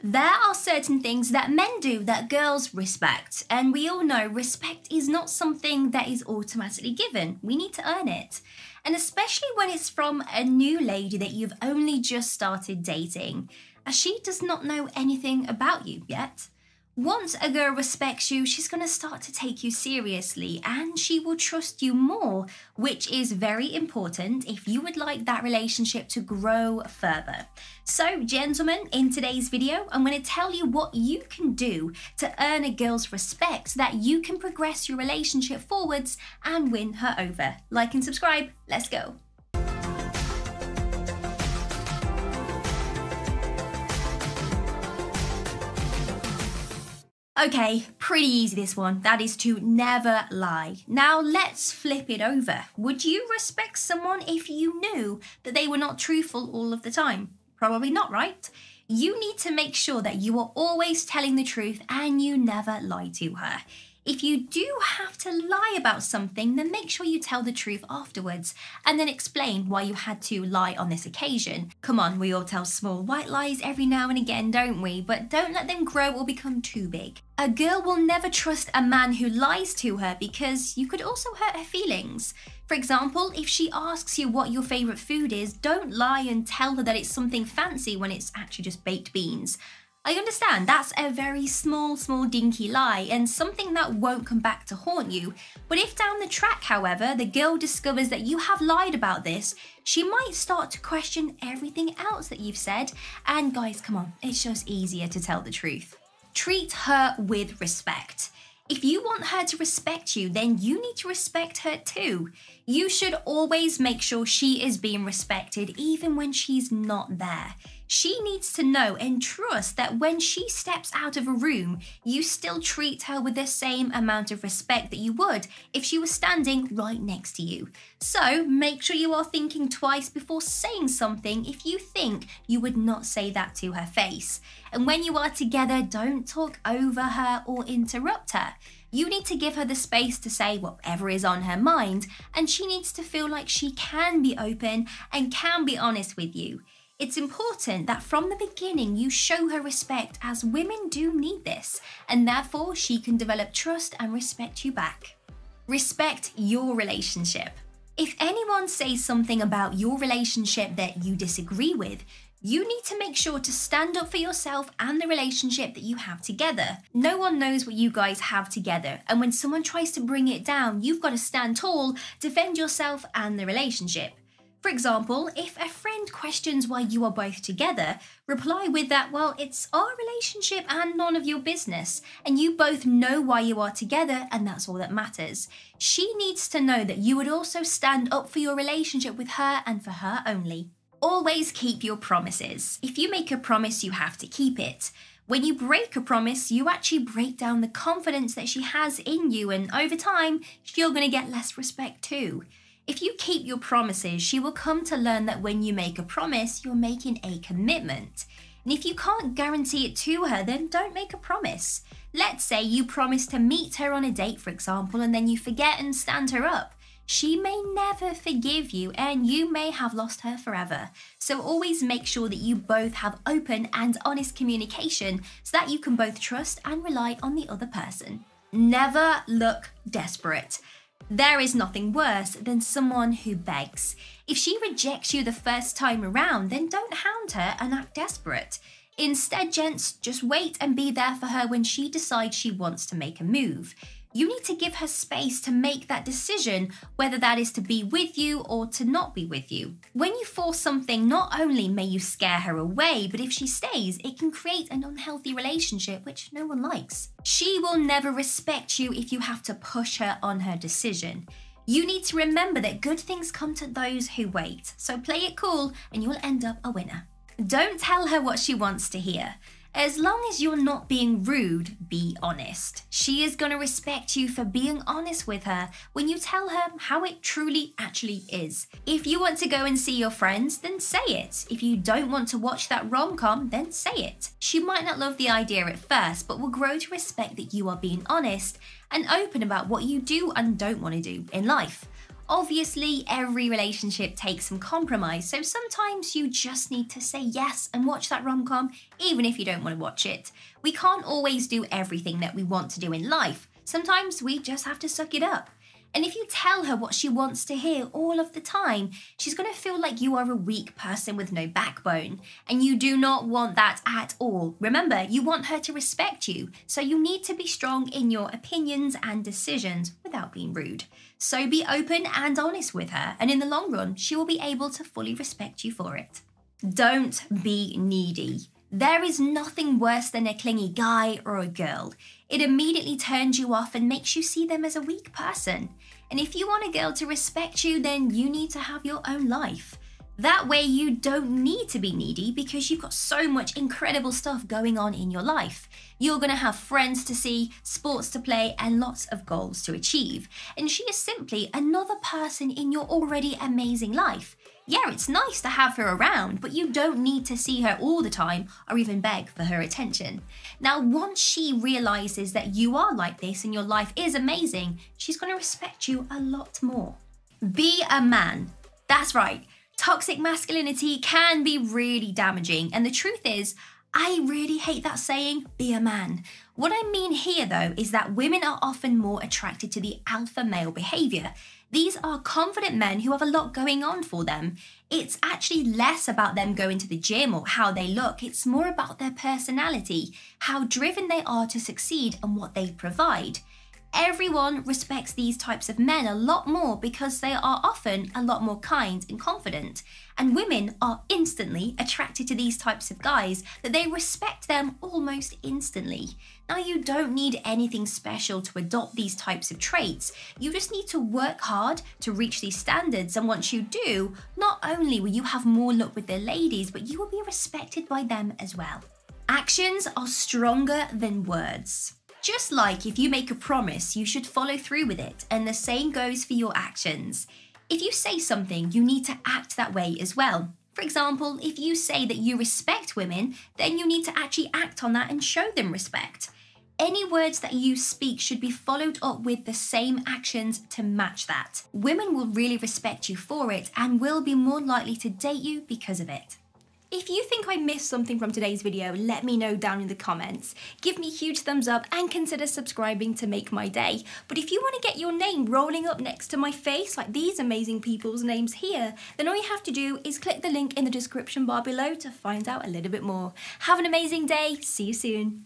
There are certain things that men do that girls respect, and we all know respect is not something that is automatically given. We need to earn it. And especially when it's from a new lady that you've only just started dating, as she does not know anything about you yet. Once a girl respects you, she's going to start to take you seriously and she will trust you more, which is very important if you would like that relationship to grow further. So, gentlemen, in today's video, I'm going to tell you what you can do to earn a girl's respect so that you can progress your relationship forwards and win her over. Like and subscribe. Let's go. Okay, pretty easy this one. That is to never lie. Now let's flip it over. Would you respect someone if you knew that they were not truthful all of the time? Probably not, right? You need to make sure that you are always telling the truth and you never lie to her. If you do have to lie about something, then make sure you tell the truth afterwards and then explain why you had to lie on this occasion. Come on, we all tell small white lies every now and again, don't we? But don't let them grow or become too big. A girl will never trust a man who lies to her because you could also hurt her feelings. For example, if she asks you what your favourite food is, don't lie and tell her that it's something fancy when it's actually just baked beans. I understand that's a very small dinky lie and something that won't come back to haunt you. But if down the track, however, the girl discovers that you have lied about this, she might start to question everything else that you've said. And guys, come on, it's just easier to tell the truth. Treat her with respect. If you want her to respect you, then you need to respect her too. You should always make sure she is being respected even when she's not there. She needs to know and trust that when she steps out of a room, you still treat her with the same amount of respect that you would if she was standing right next to you. So make sure you are thinking twice before saying something if you think you would not say that to her face. And when you are together, don't talk over her or interrupt her. You need to give her the space to say whatever is on her mind, and she needs to feel like she can be open and can be honest with you. It's important that from the beginning you show her respect, as women do need this, and therefore she can develop trust and respect you back. Respect your relationship. If anyone says something about your relationship that you disagree with, you need to make sure to stand up for yourself and the relationship that you have together. No one knows what you guys have together, and when someone tries to bring it down, you've got to stand tall, defend yourself and the relationship. For example, if a friend questions why you are both together, reply with that, well, it's our relationship and none of your business, and you both know why you are together and that's all that matters. She needs to know that you would also stand up for your relationship with her and for her only. Always keep your promises. If you make a promise, you have to keep it. When you break a promise, you actually break down the confidence that she has in you, and over time, you're going to get less respect too. If you keep your promises, she will come to learn that when you make a promise, you're making a commitment. And if you can't guarantee it to her, then don't make a promise. Let's say you promise to meet her on a date, for example, and then you forget and stand her up. She may never forgive you and you may have lost her forever. So always make sure that you both have open and honest communication so that you can both trust and rely on the other person. Never look desperate. There is nothing worse than someone who begs. If she rejects you the first time around, then don't hound her and act desperate. Instead, gents, just wait and be there for her when she decides she wants to make a move. You need to give her space to make that decision, whether that is to be with you or to not be with you. When you force something, not only may you scare her away, but if she stays, it can create an unhealthy relationship, which no one likes. She will never respect you if you have to push her on her decision. You need to remember that good things come to those who wait, so play it cool and you'll end up a winner. Don't tell her what she wants to hear. As long as you're not being rude, be honest. She is going to respect you for being honest with her when you tell her how it truly actually is. If you want to go and see your friends, then say it. If you don't want to watch that rom-com, then say it. She might not love the idea at first, but will grow to respect that you are being honest and open about what you do and don't want to do in life. Obviously, every relationship takes some compromise, so sometimes you just need to say yes and watch that rom-com, even if you don't want to watch it. We can't always do everything that we want to do in life. Sometimes we just have to suck it up. And if you tell her what she wants to hear all of the time, she's going to feel like you are a weak person with no backbone. And you do not want that at all. Remember, you want her to respect you, so you need to be strong in your opinions and decisions without being rude. So be open and honest with her, and in the long run, she will be able to fully respect you for it. Don't be needy. There is nothing worse than a clingy guy or a girl. It immediately turns you off and makes you see them as a weak person. And if you want a girl to respect you, then you need to have your own life. That way you don't need to be needy because you've got so much incredible stuff going on in your life. You're going to have friends to see, sports to play, and lots of goals to achieve. And she is simply another person in your already amazing life. Yeah, it's nice to have her around, but you don't need to see her all the time or even beg for her attention. Now, once she realizes that you are like this and your life is amazing, she's going to respect you a lot more. Be a man. That's right. Toxic masculinity can be really damaging, and the truth is, I really hate that saying, be a man. What I mean here though is that women are often more attracted to the alpha male behavior. These are confident men who have a lot going on for them. It's actually less about them going to the gym or how they look. It's more about their personality, how driven they are to succeed and what they provide. Everyone respects these types of men a lot more because they are often a lot more kind and confident. And women are instantly attracted to these types of guys that they respect them almost instantly. Now, you don't need anything special to adopt these types of traits. You just need to work hard to reach these standards. And once you do, not only will you have more luck with the ladies, but you will be respected by them as well. Actions are stronger than words. Just like if you make a promise, you should follow through with it, and the same goes for your actions. If you say something, you need to act that way as well. For example, if you say that you respect women, then you need to actually act on that and show them respect. Any words that you speak should be followed up with the same actions to match that. Women will really respect you for it and will be more likely to date you because of it. If you think I missed something from today's video, let me know down in the comments. Give me a huge thumbs up and consider subscribing to make my day. But if you want to get your name rolling up next to my face, like these amazing people's names here, then all you have to do is click the link in the description bar below to find out a little bit more. Have an amazing day. See you soon.